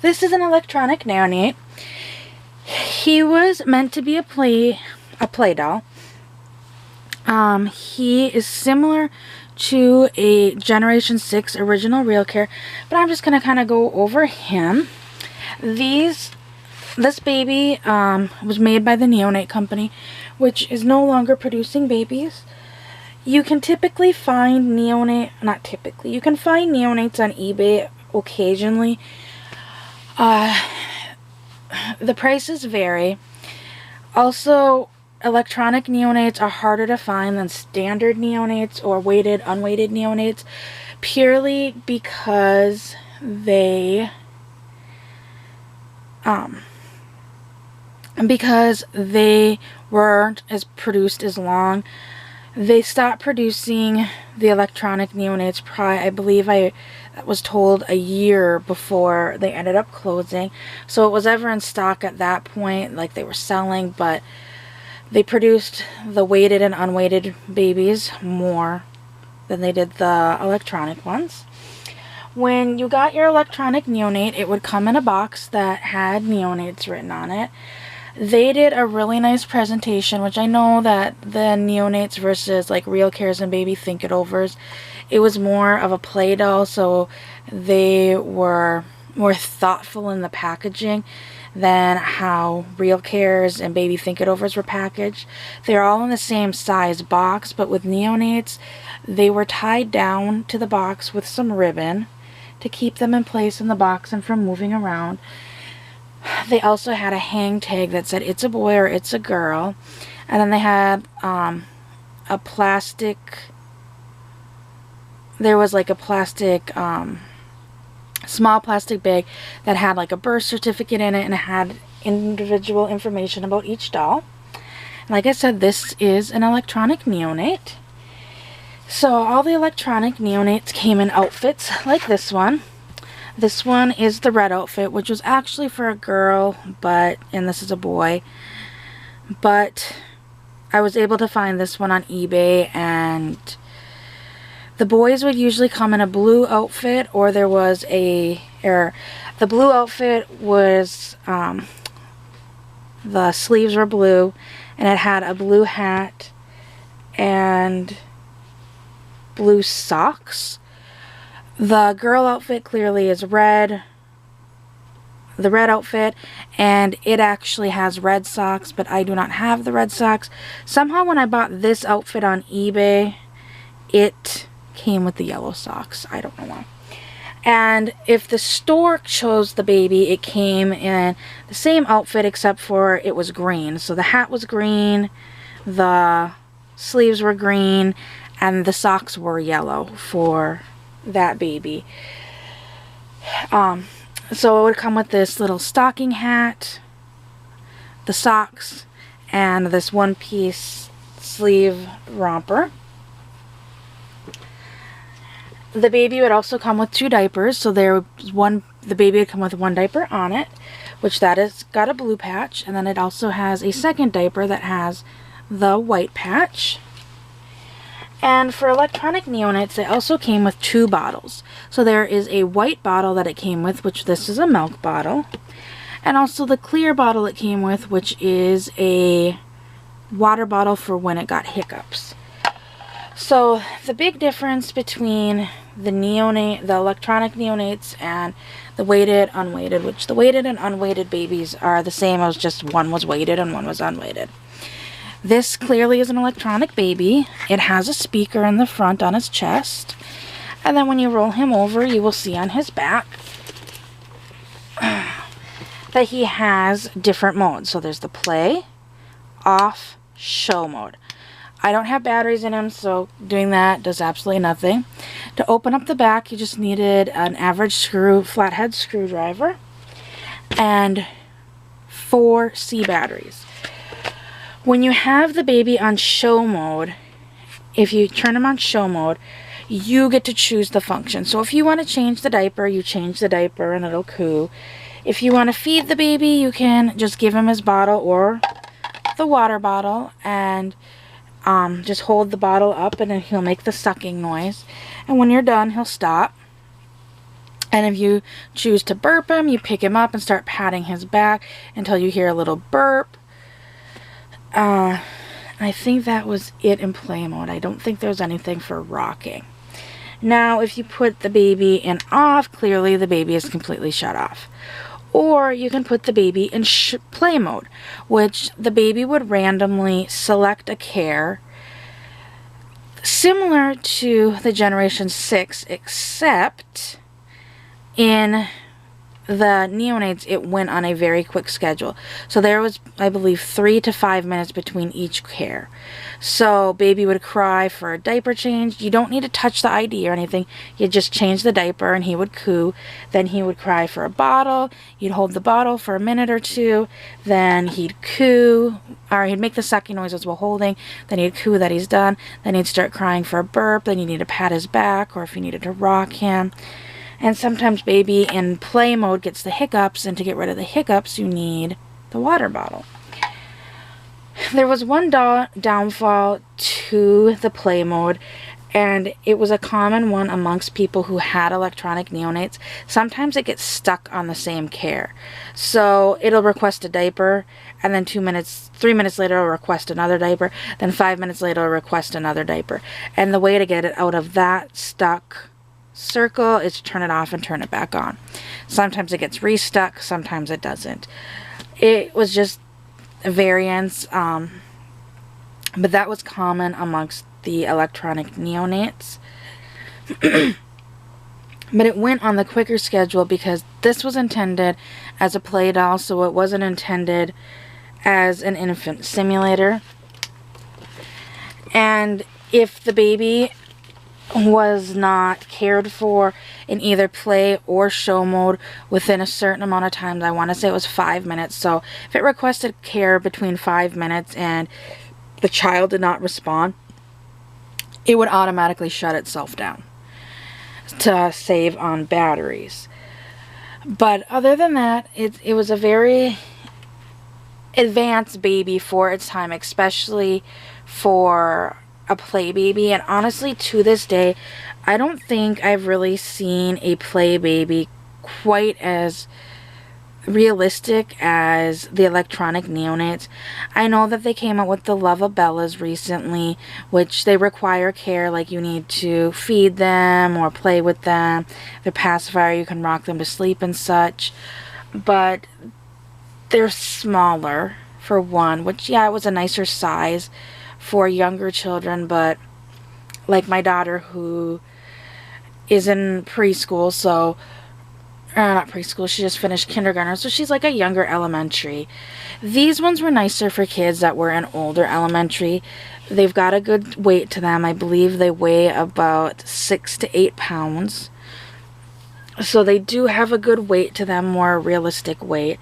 This is an electronic neonate. He was meant to be a play doll. He is similar to a Generation 6 original Real Care, but I'm just going to kind of go over him. This baby was made by the Neonate company, which is no longer producing babies. You can typically find you can find neonates on eBay occasionally. The prices vary. Also, electronic neonates are harder to find than standard neonates or weighted, unweighted neonates, purely because they weren't as produced as long. They stopped producing the electronic neonates I believe I was told a year before they ended up closing. So it was ever in stock at that point, like they were selling, but they produced the weighted and unweighted babies more than they did the electronic ones. When you got your electronic neonate, it would come in a box that had neonates written on it. They did a really nice presentation, which I know that the neonates versus like Real Cares and Baby Think It Overs, it was more of a play doll, so they were more thoughtful in the packaging than how Real Cares and Baby Think It Overs were packaged. They're all in the same size box, but with neonates, they were tied down to the box with some ribbon to keep them in place in the box and from moving around. They also had a hang tag that said it's a boy or it's a girl. And then they had a plastic, there was like a plastic, small plastic bag that had like a birth certificate in it, and it had individual information about each doll. Like I said, this is an electronic neonate. So all the electronic neonates came in outfits like this one. This one is the red outfit, which was actually for a girl, and this is a boy. But I was able to find this one on eBay, and the boys would usually come in a blue outfit, or there was the blue outfit was, the sleeves were blue, and it had a blue hat and blue socks. The girl outfit clearly is red, the red outfit, and it actually has red socks, but I do not have the red socks. Somehow when I bought this outfit on eBay, it came with the yellow socks. I don't know why. And if the store chose the baby, it came in the same outfit except for it was green. So the hat was green, the sleeves were green, and the socks were yellow for that baby. So it would come with this little stocking hat, the socks, and this one-piece sleeve romper. The baby would also come with 2 diapers, so the baby would come with 1 diaper on it, which that has got a blue patch, and then it also has a second diaper that has the white patch. And for electronic neonates, it also came with 2 bottles. So there is a white bottle that it came with, which this is a milk bottle. And also the clear bottle it came with, which is a water bottle for when it got hiccups. So the big difference between the electronic neonates and the weighted, unweighted, which the weighted and unweighted babies are the same as just one was weighted and one was unweighted. This clearly is an electronic baby. It has a speaker in the front on his chest. And then when you roll him over, you will see on his back that he has different modes. So there's the play, off, show mode. I don't have batteries in him, so doing that does absolutely nothing. To open up the back, you just needed an average flathead screwdriver and 4 C batteries. When you have the baby on show mode, if you turn him on show mode, you get to choose the function. So if you want to change the diaper, you change the diaper and it'll coo. If you want to feed the baby, you can just give him his bottle or the water bottle and just hold the bottle up and then he'll make the sucking noise. And when you're done, he'll stop. And if you choose to burp him, you pick him up and start patting his back until you hear a little burp. I think that was it in play mode. I don't think there's anything for rocking. Now, if you put the baby in off, clearly the baby is completely shut off. Or you can put the baby in play mode, which the baby would randomly select a care similar to the Generation 6, except in the neonates, it went on a very quick schedule. So there was, I believe, 3 to 5 minutes between each care. So baby would cry for a diaper change. You don't need to touch the ID or anything. You just change the diaper and he would coo. Then he would cry for a bottle. You'd hold the bottle for a minute or two. Then he'd coo, or he'd make the sucking noises while holding. Then he'd coo that he's done. Then he'd start crying for a burp. Then you need to pat his back, or if you needed to rock him. And sometimes baby in play mode gets the hiccups, and to get rid of the hiccups, you need the water bottle. There was one downfall to the play mode, and it was a common one amongst people who had electronic neonates. Sometimes it gets stuck on the same care. So it'll request a diaper, and then 3 minutes later it'll request another diaper, then 5 minutes later it'll request another diaper. And the way to get it out of that stuck circle is to turn it off and turn it back on. Sometimes it gets restuck, sometimes it doesn't. It was just a variance, but that was common amongst the electronic neonates. But it went on the quicker schedule because this was intended as a play doll, so it wasn't intended as an infant simulator. And if the baby was not cared for in either play or show mode within a certain amount of time, I want to say it was 5 minutes. So if it requested care between 5 minutes and the child did not respond, it would automatically shut itself down to save on batteries. But other than that, it was a very advanced baby for its time, especially for a play baby. And honestly, to this day, I don't think I've really seen a play baby quite as realistic as the electronic neonates. I know that they came out with the Lovabellas recently, which they require care, like you need to feed them or play with them. They're pacifier, you can rock them to sleep and such, but they're smaller for one, which, yeah, it was a nicer size for younger children. But like my daughter, who is in preschool, so not preschool, she just finished kindergarten, so she's like a younger elementary. These ones were nicer for kids that were in older elementary. They've got a good weight to them. I believe they weigh about 6 to 8 pounds, so they do have a good weight to them, more realistic weight.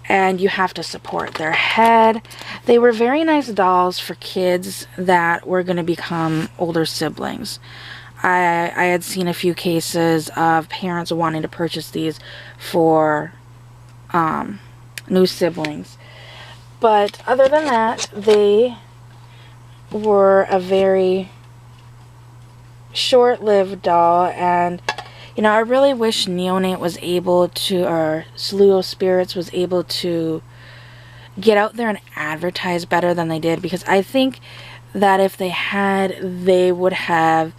And you have to support their head. They were very nice dolls for kids that were going to become older siblings. I had seen a few cases of parents wanting to purchase these for new siblings. But other than that, they were a very short-lived doll. And you know, I really wish Neonate was able to, or Slew of Spirits was able to get out there and advertise better than they did, because I think that if they had, they would have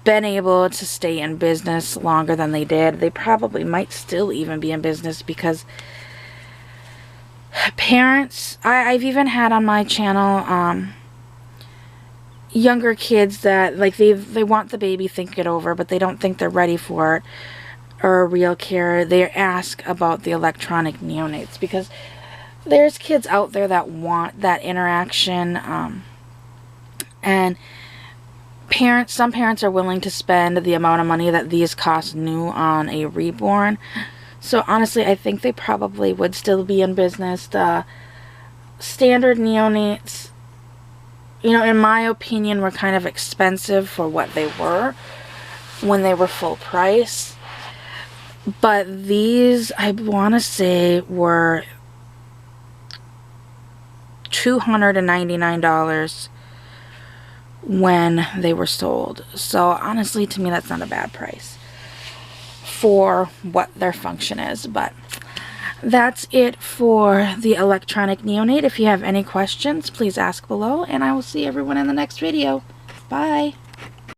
been able to stay in business longer than they did. They probably might still even be in business, because parents, I've even had on my channel younger kids that, like, they want the baby, think it over, but they don't think they're ready for it, or real care. They ask about the electronic neonates, because there's kids out there that want that interaction, and some parents are willing to spend the amount of money that these cost new on a reborn. So honestly, I think they probably would still be in business. The standard neonates, you know, in my opinion, were kind of expensive for what they were when they were full price. But these, I want to say, were $299 when they were sold. So honestly, to me, that's not a bad price. for what their function is. But that's it for the electronic neonate. If you have any questions, please ask below, and I will see everyone in the next video. Bye!